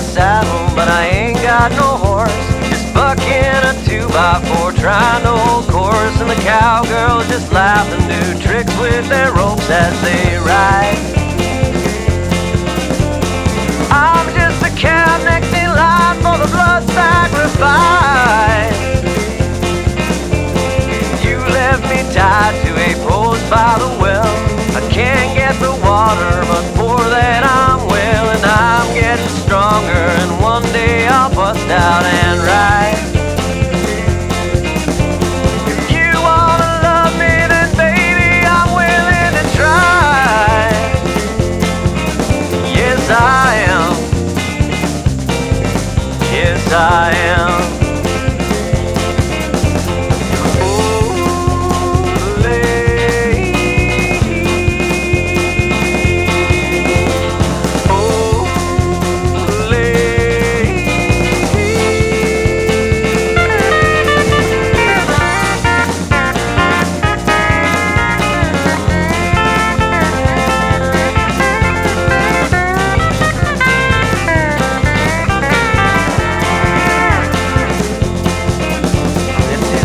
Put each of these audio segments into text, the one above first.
saddle, but I ain't got no horse. Just bucking a 2x4, trying to hold course, and the cowgirls just laugh and do tricks with their ropes as they ride. I'm just a cow next in line for the blood sacrifice. You left me tied to a post by the well. I can't get the water, but for that I'm well, and I'm getting stronger, and one day I'll bust out and ride. If you wanna love me, then baby, I'm willing to try. Yes, I am. Yes, I am.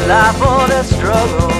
Life or that struggle,